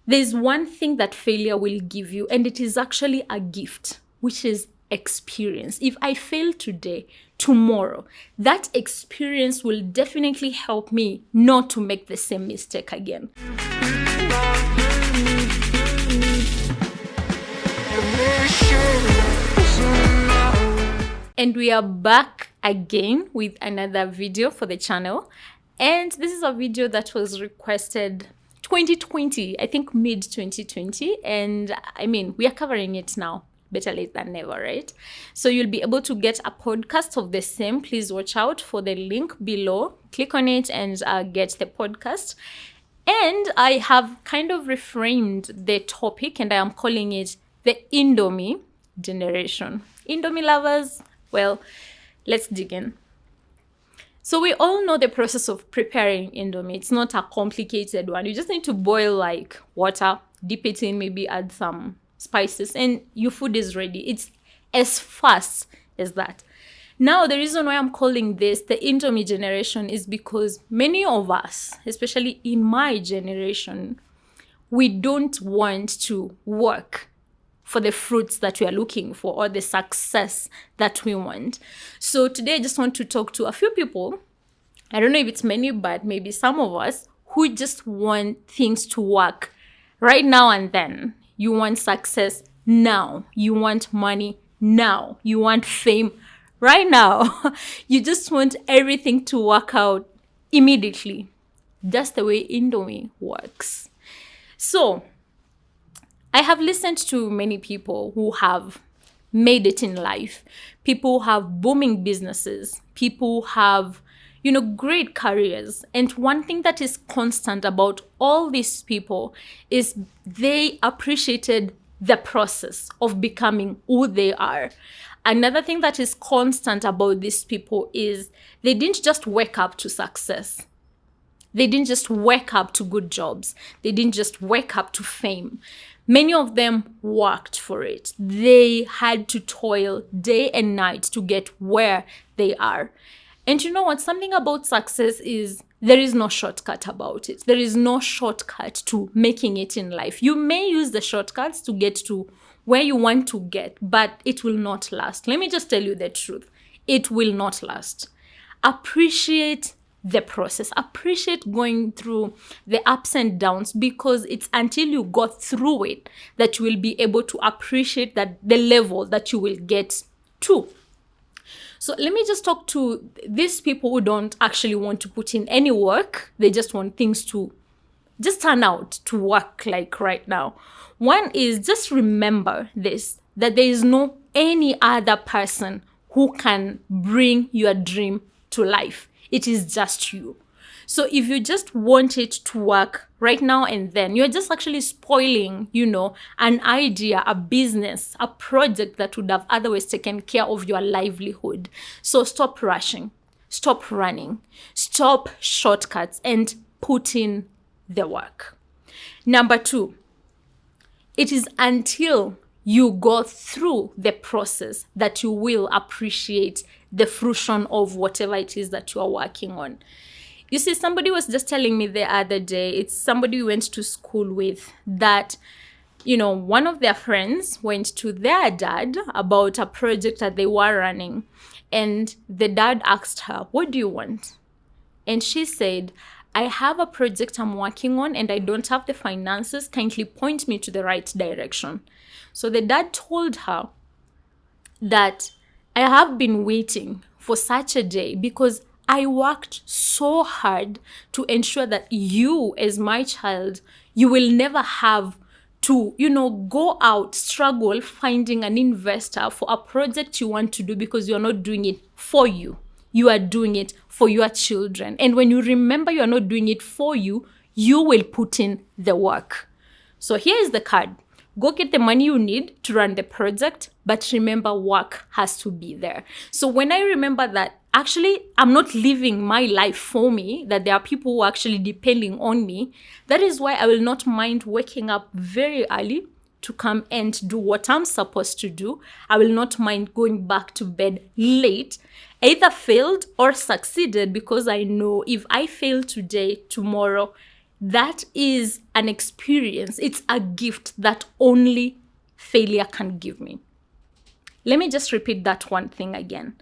There's one thing that failure will give you, and it is actually a gift, which is experience. If I fail today, tomorrow, that experience will definitely help me not to make the same mistake again. And we are back again with another video for the channel. And this is a video that was requested 2020, I think mid 2020. And I mean, we are covering it now. Better late than never, right? So you'll be able to get a podcast of the same. Please watch out for the link below. Click on it and get the podcast. And I have kind of reframed the topic and I am calling it the Indomie Generation. Indomie lovers, well, let's dig in. So we all know the process of preparing Indomie. It's not a complicated one. You just need to boil like water, dip it in, maybe add some spices, and your food is ready. It's as fast as that. Now, the reason why I'm calling this the Indomie generation is because many of us, especially in my generation, we don't want to work for the fruits that we are looking for or the success that we want. So today I just want to talk to a few people. I don't know if it's many, but maybe some of us who just want things to work right now and then. You want success now. You want money now. You want fame right now. You just want everything to work out immediately. That's the way Indomie works. So I have listened to many people who have made it in life. People who have booming businesses. People who have, great careers. And one thing that is constant about all these people is they appreciated the process of becoming who they are. Another thing that is constant about these people is they didn't just wake up to success. They didn't just wake up to good jobs. They didn't just wake up to fame. Many of them worked for it. They had to toil day and night to get where they are. And you know what? Something about success is there is no shortcut about it. There is no shortcut to making it in life. You may use the shortcuts to get to where you want to get, but it will not last. Let me just tell you the truth. It will not last. Appreciate the process. Appreciate going through the ups and downs, because it's until you go through it that you will be able to appreciate that the level that you will get to. So let me just talk to these people who don't actually want to put in any work. They just want things to just turn out to work like right now. One is just remember this, that there is no any other person who can bring your dream to life. It is just you. So if you just want it to work right now and then, you're just actually spoiling, an idea, a business, a project that would have otherwise taken care of your livelihood. So stop rushing, stop running, stop shortcuts, and put in the work. Number 2, it is until you go through the process that you will appreciate the fruition of whatever it is that you are working on. You see, somebody was just telling me the other day, it's somebody we went to school with, that, one of their friends went to their dad about a project that they were running. And the dad asked her, "What do you want?" And she said, "I have a project I'm working on and I don't have the finances. Kindly point me to the right direction." So the dad told her that I have been waiting for such a day because I worked so hard to ensure that you, as my child, you will never have to, go out, struggle finding an investor for a project you want to do, because you're not doing it for you. You are doing it for your children. And when you remember you are not doing it for you, you will put in the work. So here is the card. Go get the money you need to run the project, but remember, work has to be there. So when I remember that actually I'm not living my life for me, that there are people who are actually depending on me, that is why I will not mind waking up very early to come and do what I'm supposed to do. I will not mind going back to bed late, either failed or succeeded, because I know if I fail today, tomorrow, That is an experience. It's a gift that only failure can give me. Let me just repeat that one thing again.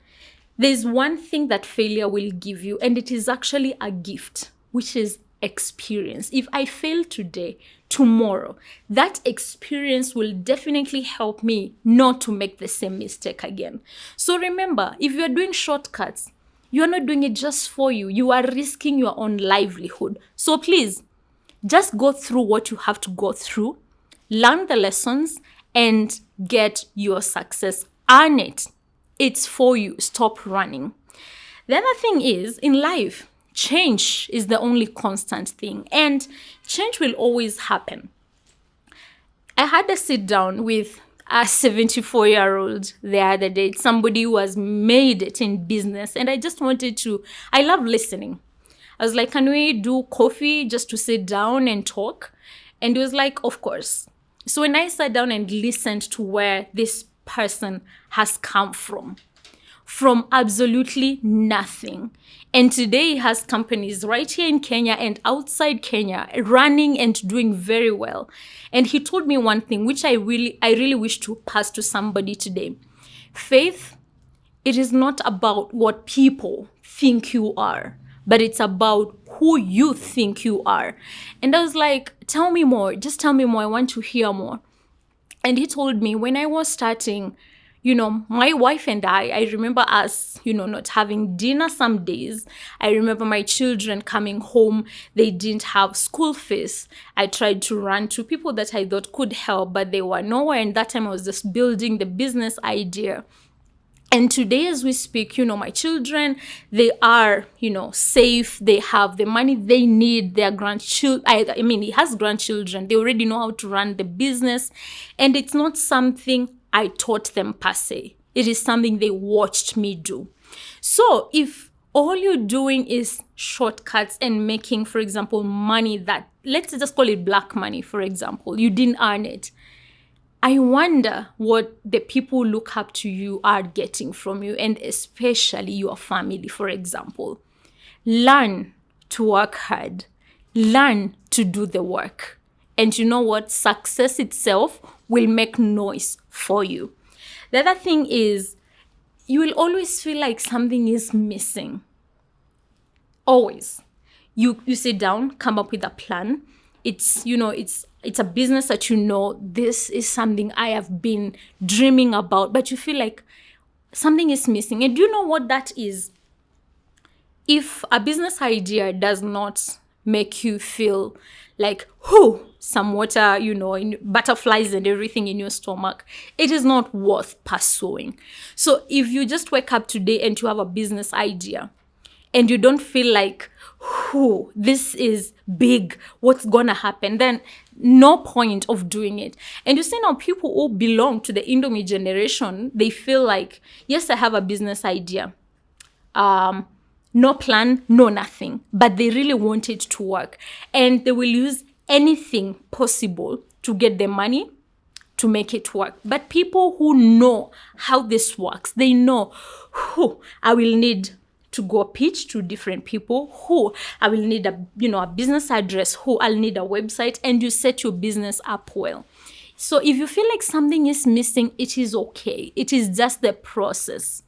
There's one thing that failure will give you, and it is actually a gift, which is experience. If I fail today, tomorrow, that experience will definitely help me not to make the same mistake again. So remember, if you're doing shortcuts, you're not doing it just for you. You are risking your own livelihood. So please, just go through what you have to go through, learn the lessons, and get your success. Earn it. It's for you. Stop running. The other thing is, in life, change is the only constant thing, and change will always happen. I had a sit down with a 74-year-old the other day, somebody who has made it in business, and I just wanted to, I love listening. I was like, can we do coffee just to sit down and talk? And he was like, of course. So when I sat down and listened to where this person has come from absolutely nothing. And today he has companies right here in Kenya and outside Kenya running and doing very well. And he told me one thing, which I really wish to pass to somebody today. Faith, it is not about what people think you are, but it's about who you think you are. And I was like, tell me more. Just tell me more. I want to hear more. And he told me when I was starting, my wife and I remember us, not having dinner some days. I remember my children coming home. They didn't have school fees. I tried to run to people that I thought could help, but they were nowhere. And that time I was just building the business idea. And today, as we speak, my children, they are, safe. They have the money they need. Their grandchildren, he has grandchildren. They already know how to run the business. And it's not something I taught them per se. It is something they watched me do. So if all you're doing is shortcuts and making, for example, money that, let's just call it black money, for example, you didn't earn it. I wonder what the people who look up to you are getting from you, and especially your family, for example. Learn to work hard. Learn to do the work. And you know what? Success itself will make noise for you. The other thing is, you will always feel like something is missing. Always. You sit down, come up with a plan. It's a business that this is something I have been dreaming about, but you feel like something is missing. And do you know what that is? If a business idea does not make you feel like, some water, butterflies and everything in your stomach, it is not worth pursuing. So if you just wake up today and you have a business idea and you don't feel like, this is big, what's gonna happen, then no point of doing it. And you see now people who belong to the Indomie generation, they feel like, yes, I have a business idea. No plan, no nothing, but they really want it to work. And they will use anything possible to get the money to make it work. But people who know how this works, they know, I will need to go pitch to different people, I will need a business address, I'll need a website, and you set your business up well. So if you feel like something is missing, it is okay. It is just the process.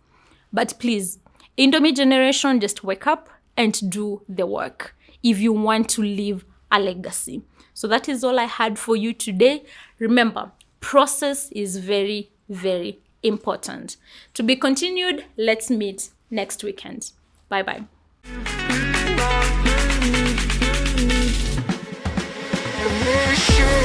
But please, Indomie generation, just wake up and do the work if you want to leave a legacy. So that is all I had for you today. Remember, process is very, very important. To be continued, let's meet next weekend. Bye-bye. Sure.